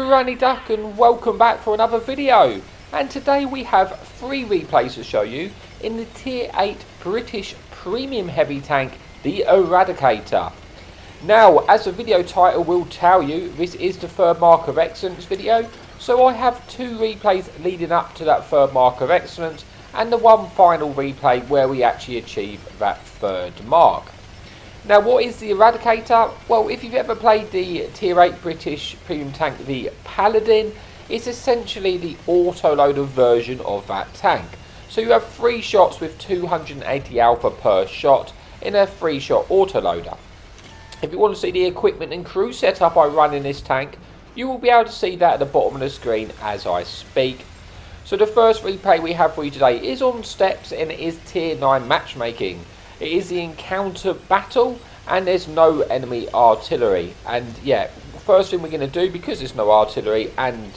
Granny Duck and welcome back for another video. And today we have 3 replays to show you in the Tier 8 British Premium Heavy Tank, the Eradicator. Now, as the video title will tell you, this is the third Mark of Excellence video, so I have 2 replays leading up to that third Mark of Excellence and the one final replay where we actually achieve that third mark. Now, what is the Eradicator? Well, if you've ever played the Tier 8 British Premium Tank, the Paladin, it's essentially the autoloader version of that tank. So you have 3 shots with 280 alpha per shot in a 3-shot autoloader. If you want to see the equipment and crew setup I run in this tank, you will be able to see that at the bottom of the screen as I speak. So the first replay we have for you today is on steps and it is Tier 9 matchmaking. It is the encounter battle and there's no enemy artillery. And yeah, first thing we're going to do, because there's no artillery and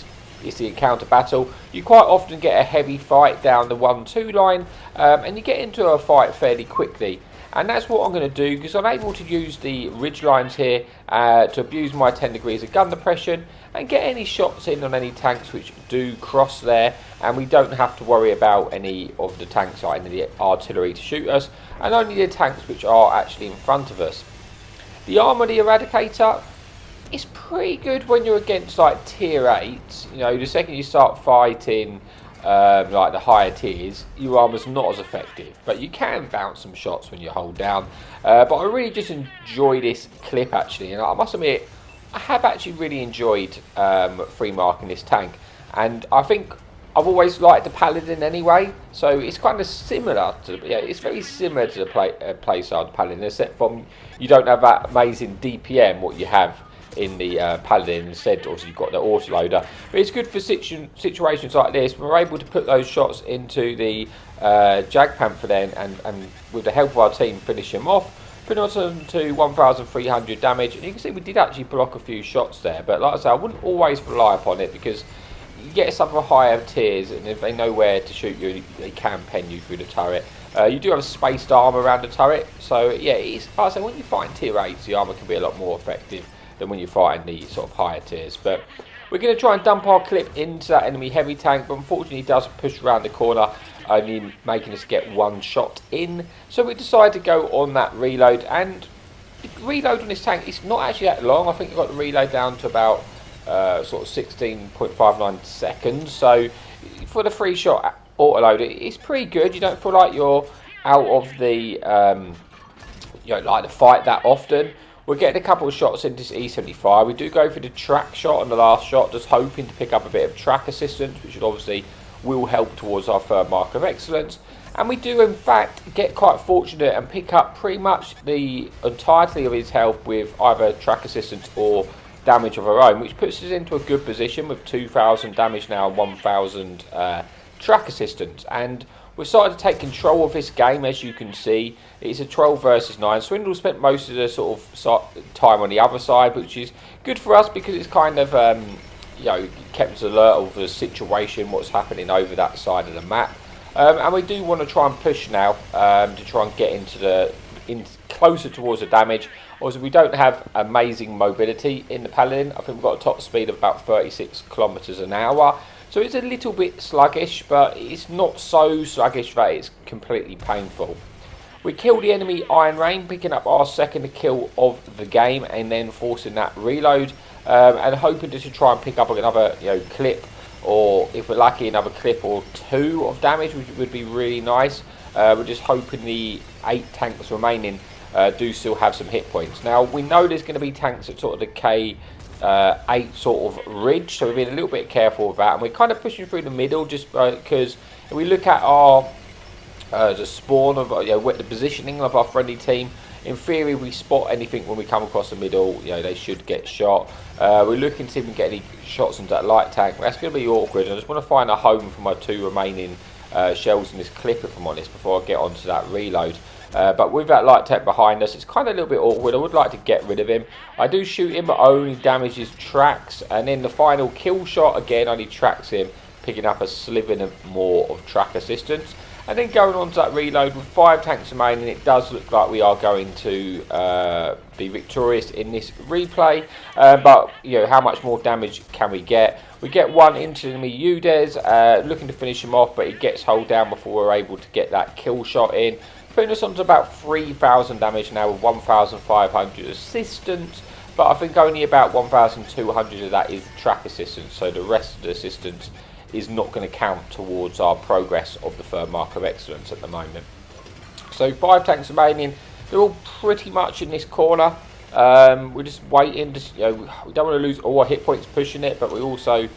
it's the encounter battle, you quite often get a heavy fight down the 1-2 line and you get into a fight fairly quickly. And that's what I'm going to do, because I'm able to use the ridge lines here to abuse my 10 degrees of gun depression and get any shots in on any tanks which do cross there, and we don't have to worry about any of the tanks or any of the artillery to shoot us, and only the tanks which are actually in front of us. The armour of the Eradicator is pretty good when you're against like Tier 8. You know, the second you start fighting like the higher tiers, your armour's not as effective, but you can bounce some shots when you hold down. But I really just enjoy this clip actually, and I must admit I have actually really enjoyed free marking this tank, and I think I've always liked the Paladin anyway, so it's kind of similar to it's very similar to the play style of the Paladin, except from you don't have that amazing DPM what you have in the Paladin. Instead, obviously you've got the autoloader, but it's good for situations like this. We're able to put those shots into the Jag Panther then, and with the help of our team finish him off, putting us on to 1,300 damage. And you can see we did actually block a few shots there, but like I say, I wouldn't always rely upon it, because you get some of the higher tiers, and if they know where to shoot you, they can pen you through the turret. You do have a spaced armour around the turret, so yeah, it's, like I say, when you fight in Tier 8, the armour can be a lot more effective than when you're fighting the sort of higher tiers. But we're going to try and dump our clip into that enemy heavy tank, but unfortunately he does push around the corner, only making us get 1 shot in. So we decided to go on that reload, and the reload on this tank is not actually that long. I think I got the reload down to about sort of 16.59 seconds. So for the 3-shot autoloader, it's pretty good. You don't feel like you're out of the you know, like the fight that often. We're getting a couple of shots into this E75. We do go for the track shot on the last shot, just hoping to pick up a bit of track assistance, which obviously will help towards our third Mark of Excellence. And we do in fact get quite fortunate and pick up pretty much the entirety of his health with either track assistance or damage of our own, which puts us into a good position with 2,000 damage now and 1,000 track assistance. And we're starting to take control of this game, as you can see. It's a 12 versus 9. Swindle spent most of the sort of time on the other side, which is good for us because it's kind of you know, kept us alert of the situation, what's happening over that side of the map. And we do want to try and push now to try and get into closer towards the damage. Also, we don't have amazing mobility in the Paladin. I think we've got a top speed of about 36 kilometers an hour. So it's a little bit sluggish, but it's not so sluggish that it's completely painful. We kill the enemy Iron Rain, picking up our second kill of the game, and then forcing that reload, and hoping just to try and pick up another clip, or if we're lucky, another clip or 2 of damage, which would be really nice. We're just hoping the 8 tanks remaining do still have some hit points. Now, we know there's going to be tanks at sort of the K8 sort of ridge, so we're being a little bit careful with that, and we're kind of pushing through the middle just because if we look at our the spawn of the positioning of our friendly team, in theory we spot anything when we come across the middle, they should get shot. We're looking to see if we can get any shots into that light tank. That's going to be awkward. I just want to find a home for my 2 remaining shells in this clip, if I'm honest, before I get onto that reload. But with that light tank behind us, it's kind of a little bit awkward. I would like to get rid of him. I do shoot him, but only damages tracks. And then the final kill shot, again, only tracks him, picking up a sliver more of track assistance. And then going on to that reload with 5 tanks remaining, it does look like we are going to be victorious in this replay. But you know, how much more damage can we get? We get one into enemy UDES, looking to finish him off, but he gets hold down before we're able to get that kill shot in, putting us on to about 3,000 damage now with 1,500 assistance. But I think only about 1,200 of that is track assistance, so the rest of the assistance is not going to count towards our progress of the third mark of excellence at the moment. So 5 tanks remaining, they're all pretty much in this corner. We're just waiting to, you know, we don't want to lose all our hit points pushing it, but we're also, you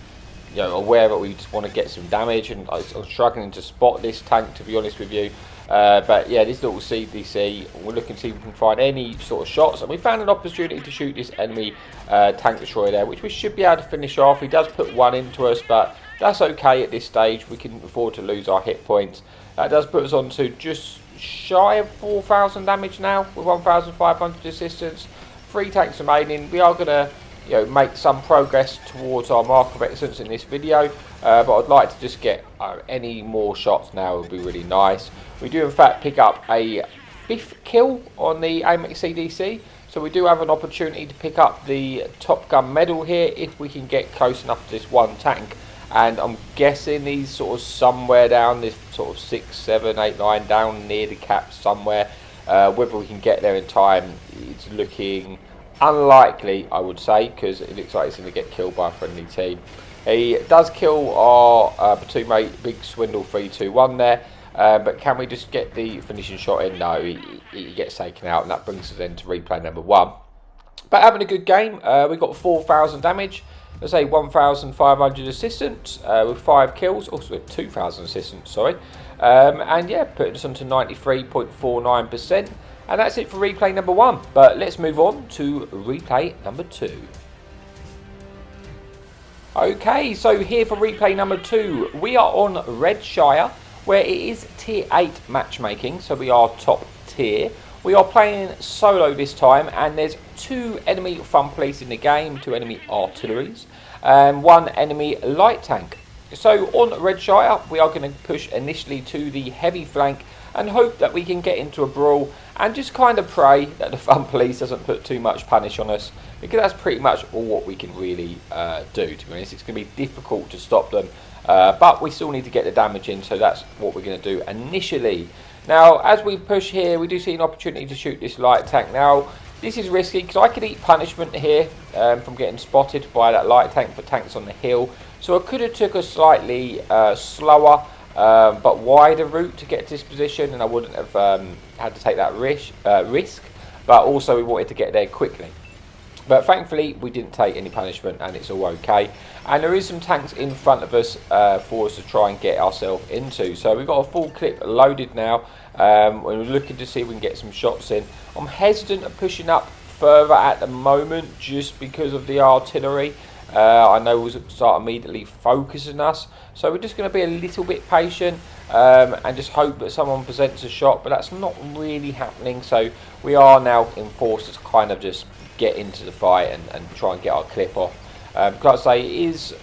know, aware that we just want to get some damage, and I'm struggling to spot this tank, to be honest with you. But yeah, this little CDC, we're looking to see if we can find any sort of shots, and we found an opportunity to shoot this enemy tank destroyer there, which we should be able to finish off. He does put one into us, but that's okay at this stage. We can afford to lose our hit points. That does put us on to just shy of 4,000 damage now with 1,500 assistance. 3 tanks remaining. We are going to, you know, make some progress towards our mark of excellence in this video, but I'd like to just get any more shots now. Would be really nice. We do in fact pick up a 5th kill on the AMX CDC, so we do have an opportunity to pick up the Top Gun medal here if we can get close enough to this one tank. And I'm guessing he's sort of somewhere down this sort of 6, 7, 8, 9 down near the cap somewhere. Whether we can get there in time, it's looking unlikely, I would say, because it looks like he's going to get killed by a friendly team. He does kill our platoon mate, Big Swindle 321 there. But can we just get the finishing shot in? No, he gets taken out, and that brings us then to replay number 1. But having a good game. We got 4,000 damage. Let's say 1,500 assistance with 5 kills, also with 2,000 assistance, sorry. And yeah, putting us on to 93.49%. And that's it for replay number 1. But let's move on to replay number 2. Okay, so here for replay number 2, we are on Redshire, where it is tier 8 matchmaking, so we are top tier. We are playing solo this time, and there's 2 enemy fun police in the game, 2 enemy artilleries, and 1 enemy light tank. So on Redshire, we are going to push initially to the heavy flank and hope that we can get into a brawl, and just kind of pray that the fun police doesn't put too much punish on us, because that's pretty much all what we can really do, to be honest. It's going to be difficult to stop them, but we still need to get the damage in, so that's what we're going to do initially. Now, as we push here, we do see an opportunity to shoot this light tank. Now, this is risky because I could eat punishment here from getting spotted by that light tank for tanks on the hill. So I could have took a slightly slower but wider route to get to this position, and I wouldn't have had to take that risk. But also we wanted to get there quickly. But thankfully we didn't take any punishment, and it's all okay. And there is some tanks in front of us for us to try and get ourselves into. So we've got a full clip loaded now. We're looking to see if we can get some shots in. I'm hesitant of pushing up further at the moment just because of the artillery. I know we'll start immediately focusing us. So we're just going to be a little bit patient and just hope that someone presents a shot. But that's not really happening. So we are now enforced to kind of just get into the fight and try and get our clip off. Like I say, it is,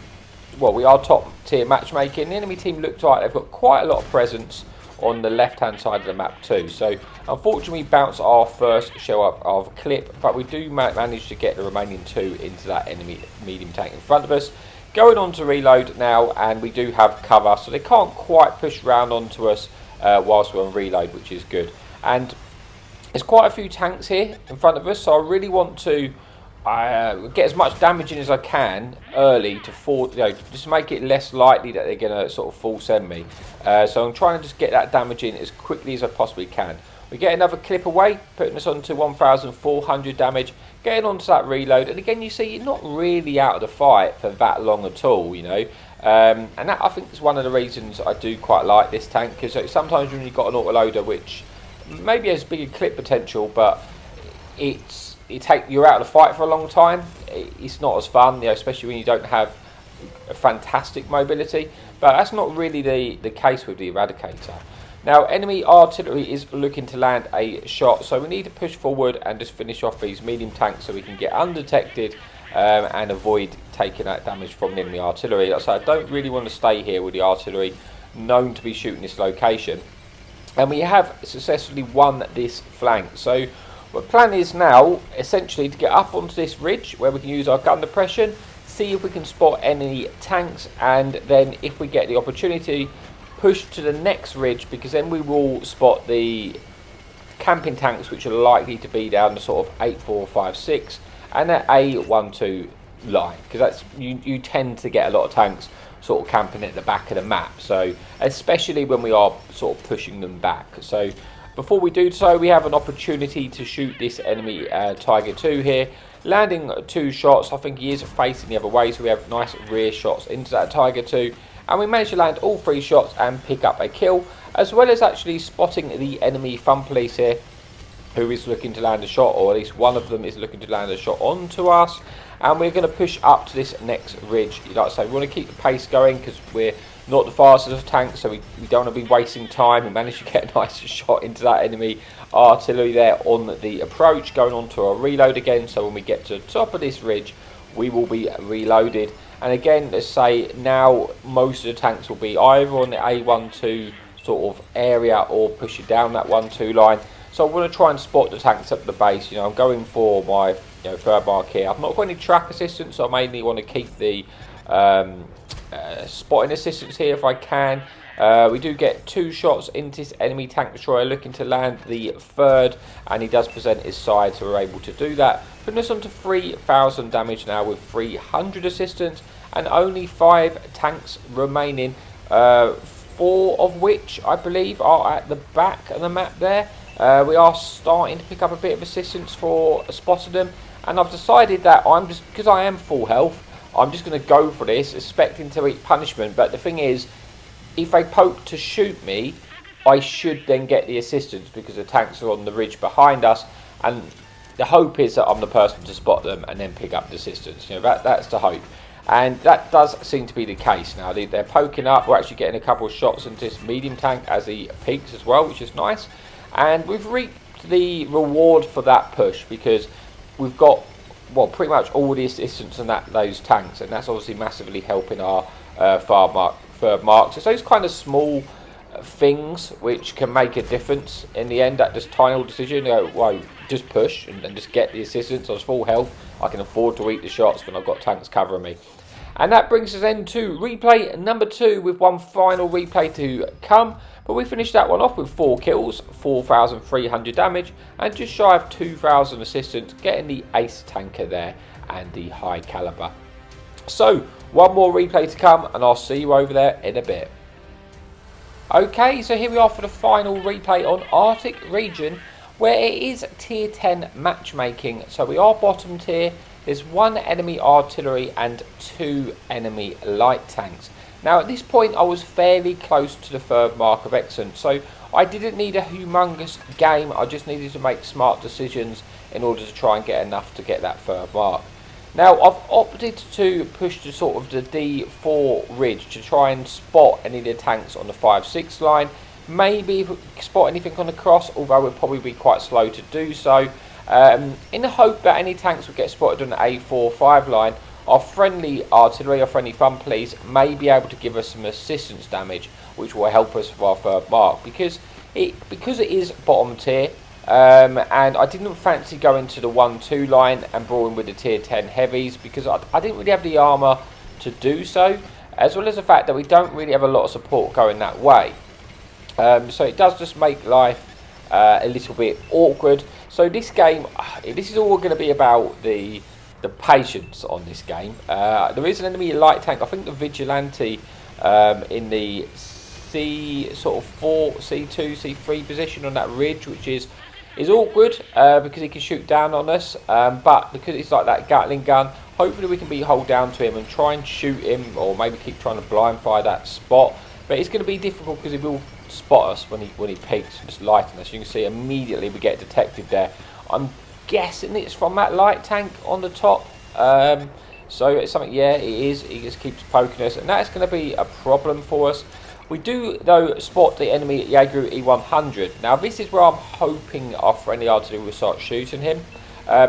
well, we are top tier matchmaking. The enemy team looks like they've got quite a lot of presence on the left hand side of the map too. So unfortunately we bounce our first shell up of clip, but we do manage to get the remaining 2 into that enemy medium tank in front of us. Going on to reload now, and we do have cover, so they can't quite push round onto us whilst we're on reload, which is good. And there's quite a few tanks here in front of us, so I really want to get as much damage in as I can early to just make it less likely that they're going to sort of full send me. So I'm trying to just get that damage in as quickly as I possibly can. We get another clip away, putting us on to 1,400 damage, getting onto that reload, and again you see you're not really out of the fight for that long at all, you know. And that, I think, is one of the reasons I do quite like this tank, because sometimes when you've got an autoloader which maybe has bigger clip potential, but you're out of the fight for a long time, it's not as fun, you know, especially when you don't have a fantastic mobility. But that's not really the case with the Eradicator. Now, enemy artillery is looking to land a shot, so we need to push forward and just finish off these medium tanks so we can get undetected and avoid taking that damage from the enemy artillery. So I don't really want to stay here with the artillery known to be shooting this location. and we have successfully won this flank. So the plan is now essentially to get up onto this ridge where we can use our gun depression, see if we can spot any tanks, and then if we get the opportunity, push to the next ridge, because then we will spot the camping tanks which are likely to be down the sort of 8456 and at A12 line, because that's you tend to get a lot of tanks sort of camping at the back of the map, so especially when we are sort of pushing them back. So before we do so, we have an opportunity to shoot this enemy Tiger 2 here, landing 2 shots. I think he is facing the other way, so we have nice rear shots into that Tiger 2, and we managed to land all 3 shots and pick up a kill, as well as actually spotting the enemy fun police here, who is looking to land a shot, or at least one of them is looking to land a shot onto us. And we're going to push up to this next ridge. Like I say, we want to keep the pace going because we're not the fastest of tanks, so we don't want to be wasting time. We managed to get a nice shot into that enemy artillery there on the approach, going on to our reload again. So when we get to the top of this ridge, we will be reloaded. And again, let's say now most of the tanks will be either on the A12 sort of area or pushing down that 1-2 line. So I want to try and spot the tanks up the base. You know, I'm going for my third mark here. I've not got any track assistance, so I mainly want to keep the spotting assistance here if I can. We do get 2 shots into this enemy tank destroyer, looking to land the third, and he does present his side, so we're able to do that. Putting us on to 3,000 damage now with 300 assistance, and only 5 tanks remaining, 4 of which I believe are at the back of the map there. We are starting to pick up a bit of assistance for spotting them, and I've decided that because I am full health, I'm just going to go for this, expecting to eat punishment. But the thing is, if they poke to shoot me, I should then get the assistance because the tanks are on the ridge behind us, and the hope is that I'm the person to spot them and then pick up the assistance. You know, that's the hope, and that does seem to be the case now. They're poking up. We're actually getting a couple of shots into this medium tank as he peaks as well, which is nice. And we've reaped the reward for that push because we've got, well, pretty much all the assistance in those tanks, and that's obviously massively helping our third mark. So it's those kind of small things which can make a difference in the end. That just tiny little decision, you know, well, just push and just get the assistance. I was full health, I can afford to eat the shots when I've got tanks covering me. And that brings us then to replay number 2 with one final replay to come. But we finished that one off with 4 kills, 4,300 damage, and just shy of 2,000 assistance, getting the ace tanker there and the high caliber. So, one more replay to come, and I'll see you over there in a bit. Okay, so here we are for the final replay on Arctic region, where it is tier 10 matchmaking. So we are bottom tier. There's 1 enemy artillery and 2 enemy light tanks. Now at this point I was fairly close to the third mark of excellence, so I didn't need a humongous game. I just needed to make smart decisions in order to try and get enough to get that third mark. Now I've opted to push to sort of the D4 ridge to try and spot any of the tanks on the 5-6 line. Maybe spot anything on the cross, although we'll probably be quite slow to do so. In the hope that any tanks will get spotted on the A4-5 line, our friendly artillery, our friendly fun police may be able to give us some assistance damage, which will help us with our third mark. Because it is bottom tier, and I didn't fancy going to the 1-2 line and brawling with the tier 10 heavies, because I didn't really have the armour to do so, as well as the fact that we don't really have a lot of support going that way. So it does just make life a little bit awkward. So this game, this is all going to be about the patience on this game. There is an enemy light tank. I think the Vigilante in the C sort of 4, C2, C3 position on that ridge, which is awkward because he can shoot down on us. But because it's like that Gatling gun, hopefully we can hold down to him and try and shoot him, or maybe keep trying to blind fire that spot. But it's going to be difficult because he will spot us when he peeks, just lighting us. You can see immediately we get detected there. I'm guessing it's from that light tank on the top. So it's something, yeah, it is. He just keeps poking us, and that's going to be a problem for us. We do, though, spot the enemy Jaeger E100. Now, this is where I'm hoping our friendly artillery will start shooting him,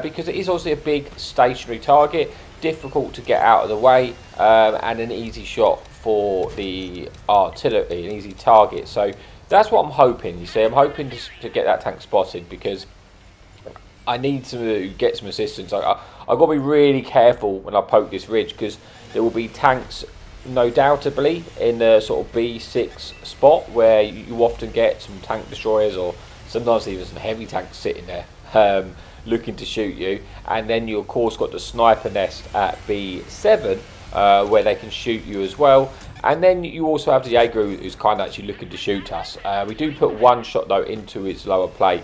because it is obviously a big stationary target, difficult to get out of the way, and an easy shot for the artillery, an easy target. So That's what I'm hoping. You see, I'm hoping to get that tank spotted because I need to get some assistance. I've got to be really careful when I poke this ridge because there will be tanks, no doubtably, in the sort of B6 spot where you often get some tank destroyers or sometimes even some heavy tanks sitting there looking to shoot you. And then you of course got the sniper nest at B7 where they can shoot you as well. And then you also have the Jaeger who's kind of actually looking to shoot us. We do put one shot though into its lower plate.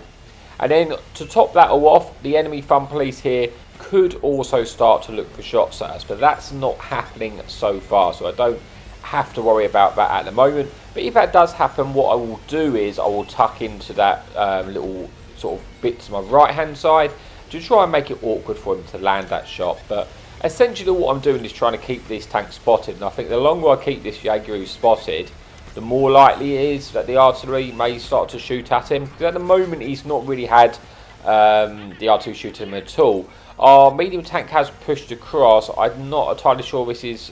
And then to top that all off, the enemy fun police here could also start to look for shots at us, but that's not happening so far, so I don't have to worry about that at the moment. But if that does happen, what I will do is I will tuck into that little sort of bit to my right hand side to try and make it awkward for him to land that shot. But essentially what I'm doing is trying to keep this tank spotted, and I think the longer I keep this Jaeger spotted, the more likely it is that the artillery may start to shoot at him. Because at the moment he's not really had the artillery shoot him at all. Our medium tank has pushed across. I'm not entirely sure this is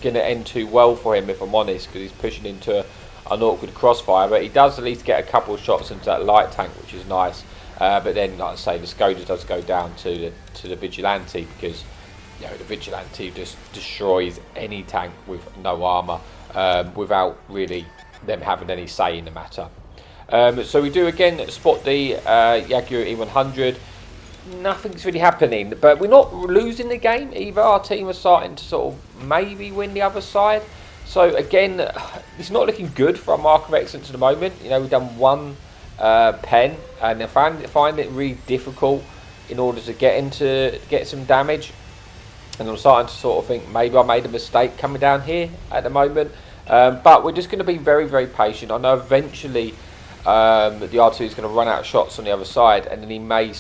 going to end too well for him, if I'm honest, because he's pushing into an awkward crossfire. But he does at least get a couple of shots into that light tank, which is nice. But then, like I say, the Skoda does go down to the Vigilante because the Vigilante just destroys any tank with no armour. Without really them having any say in the matter. So we do again spot the Jaeger E100. Nothing's really happening, but we're not losing the game either. Our team are starting to sort of maybe win the other side. So again, it's not looking good for our mark of excellence at the moment. We've done one pen, and I find it really difficult in order to get some damage. And I'm starting to sort of think maybe I made a mistake coming down here at the moment. But we're just going to be very, very patient. I know eventually the R2 is going to run out of shots on the other side, and then he may,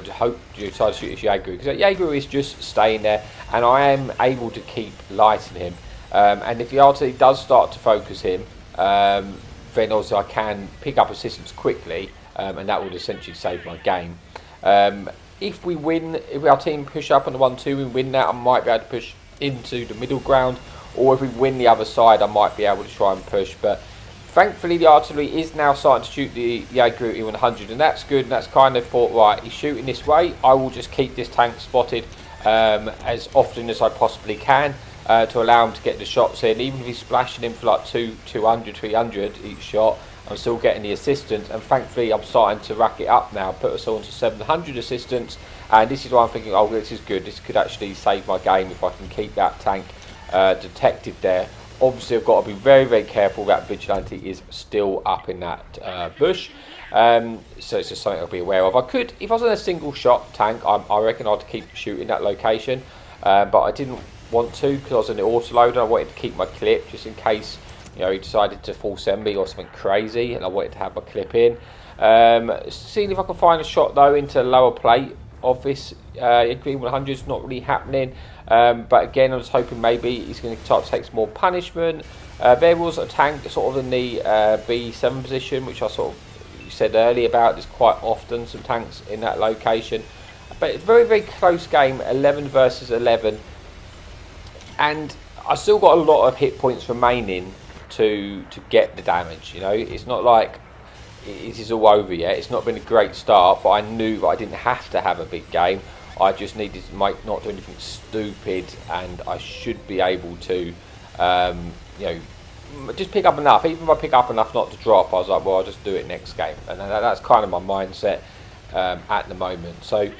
hope to try to shoot his Jaeger. Because Jaeger is just staying there, and I am able to keep lighting him. And if the R2 does start to focus him, then also I can pick up assistance quickly, and that would essentially save my game. If we win, if our team push up on the 1-2, we win that, I might be able to push into the middle ground. Or if we win the other side, I might be able to try and push. But thankfully, the artillery is now starting to shoot the Jaeger E100, and that's good. And that's kind of thought, right, he's shooting this way. I will just keep this tank spotted as often as I possibly can to allow him to get the shots in. Even if he's splashing in for like 200, 300 each shot, I'm still getting the assistance, and thankfully I'm starting to rack it up now, put us on to 700 assistance, and this is why I'm thinking, oh, this is good, this could actually save my game if I can keep that tank detected there. Obviously I've got to be very, very careful that Vigilante is still up in that bush, so it's just something I'll be aware of. I could, if I was on a single shot tank, I reckon I'd keep shooting that location, but I didn't want to because I was in the autoloader. I wanted to keep my clip just in case he decided to full send me or something crazy, and I wanted to have my clip in. Seeing if I can find a shot though into the lower plate of this Green 100 is not really happening. But again, I was hoping maybe he's going to start to take some more punishment. There was a tank sort of in the B7 position, which I sort of said earlier about. There's quite often some tanks in that location. But it's a very, very close game, 11 versus 11. And I still got a lot of hit points remaining to get the damage. It's not like it is all over yet. It's not been a great start, but I knew that I didn't have to have a big game. I just needed to not do anything stupid, and I should be able to just pick up enough. Even if I pick up enough not to drop, I was like, well, I'll just do it next game. And that's kind of my mindset at the moment. So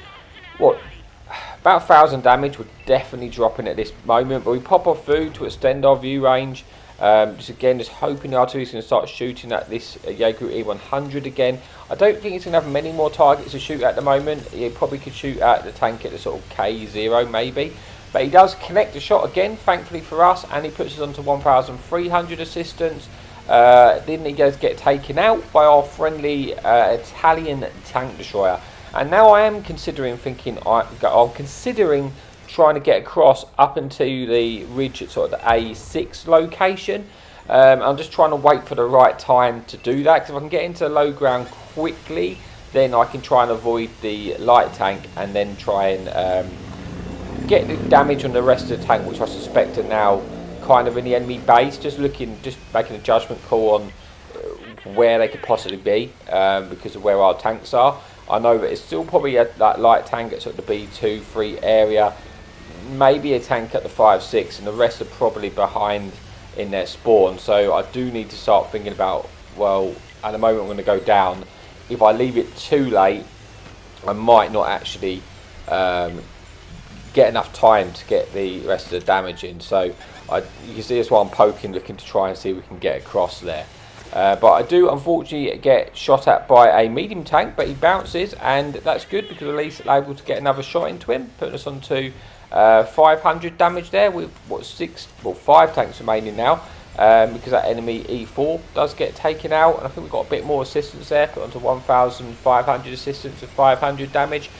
about 1,000 damage, we're definitely dropping at this moment, but we pop off food to extend our view range. Just hoping the artillery is going to start shooting at this Jaeger E100 again. I don't think it's going to have many more targets to shoot at the moment. He probably could shoot at the tank at the sort of K0 maybe. But he does connect the shot again, thankfully for us, and he puts us on to 1,300 assistance. Then he does get taken out by our friendly Italian tank destroyer. And now I am considering trying to get across up into the ridge at sort of the A6 location. I'm just trying to wait for the right time to do that, because if I can get into the low ground quickly, then I can try and avoid the light tank and then try and get the damage on the rest of the tank, which I suspect are now kind of in the enemy base. Just making a judgment call on where they could possibly be because of where our tanks are. I know that it's still probably that light tank at sort of the B2, 3 area, maybe a tank at the 5, 6, and the rest are probably behind in their spawn. So I do need to start thinking about, well, at the moment I'm going to go down. If I leave it too late, I might not actually get enough time to get the rest of the damage in. So you can see that's why I'm poking, looking to try and see if we can get across there. But I do unfortunately get shot at by a medium tank, but he bounces, and that's good because at least I'm able to get another shot into him, putting us on to 500 damage there with what 5 tanks remaining now, because that enemy E4 does get taken out, and I think we've got a bit more assistance there, put onto 1,500 assistance with 500 damage.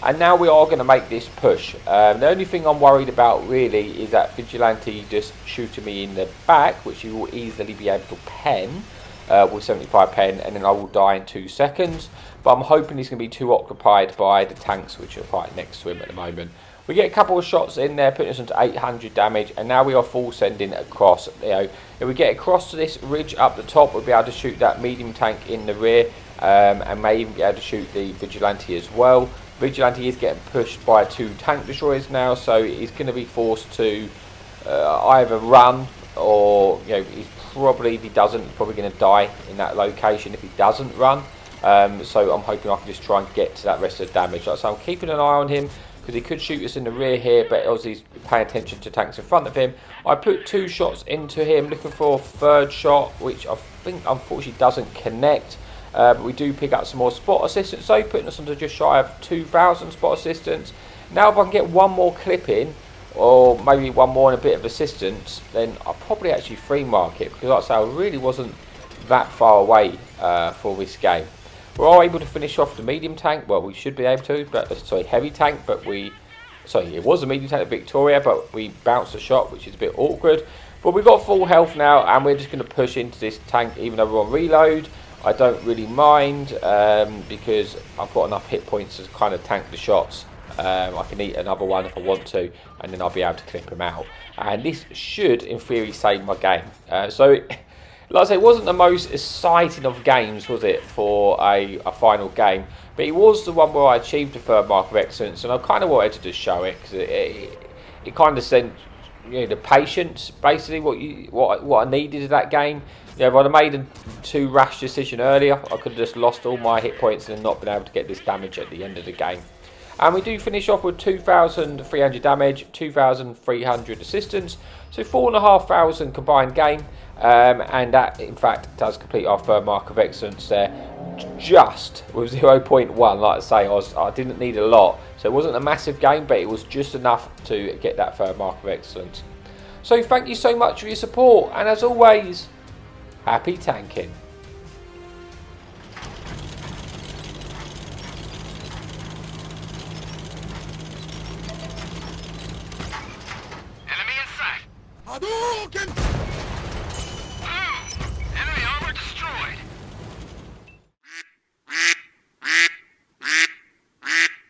And now we are going to make this push. The only thing I'm worried about really is that Vigilante just shooting me in the back, which he will easily be able to pen with 75 pen, and then I will die in 2 seconds. But I'm hoping he's going to be too occupied by the tanks which are right next to him at the moment. We get a couple of shots in there, putting us into 800 damage, and now we are full sending across. You know, if we get across to this ridge up the top, we'll be able to shoot that medium tank in the rear, and may even be able to shoot the Vigilante as well. Vigilante is getting pushed by 2 tank destroyers now, so he's going to be forced to either run, or he's probably, if he doesn't, he's probably going to die in that location if he doesn't run. So I'm hoping I can just try and get to that rest of the damage. So I'm keeping an eye on him, because he could shoot us in the rear here, but obviously he's paying attention to tanks in front of him. I put 2 shots into him, looking for a 3rd shot, which I think unfortunately doesn't connect. But we do pick up some more spot assistance, so putting us onto just shy of 2,000 spot assistance. Now if I can get one more clip in, or maybe one more and a bit of assistance, then I'll probably actually free mark it, because like I say, I really wasn't that far away for this game. We are able to finish off the medium tank. Well, we should be able to, but sorry, heavy tank, but it was a medium tank at Victoria, but we bounced a shot, which is a bit awkward. But we've got full health now, and we're just going to push into this tank, even though we're on reload. I don't really mind, because I've got enough hit points to kind of tank the shots. I can eat another one if I want to, and then I'll be able to clip him out. And this should, in theory, save my game. Like I say, it wasn't the most exciting of games, was it, for a final game? But it was the one where I achieved the 3rd mark of excellence, and I kind of wanted to just show it, because it kind of sent the patience, basically, what I needed in that game. If I'd have made a too rash decision earlier, I could have just lost all my hit points and not been able to get this damage at the end of the game. And we do finish off with 2,300 damage, 2,300 assistance, so 4,500 combined game. And that, in fact, does complete our 3rd mark of excellence there, just with 0.1. Like I say, I didn't need a lot, so it wasn't a massive game, but it was just enough to get that 3rd mark of excellence. So thank you so much for your support, and as always, happy tanking. Enemy in sight. Hadouken!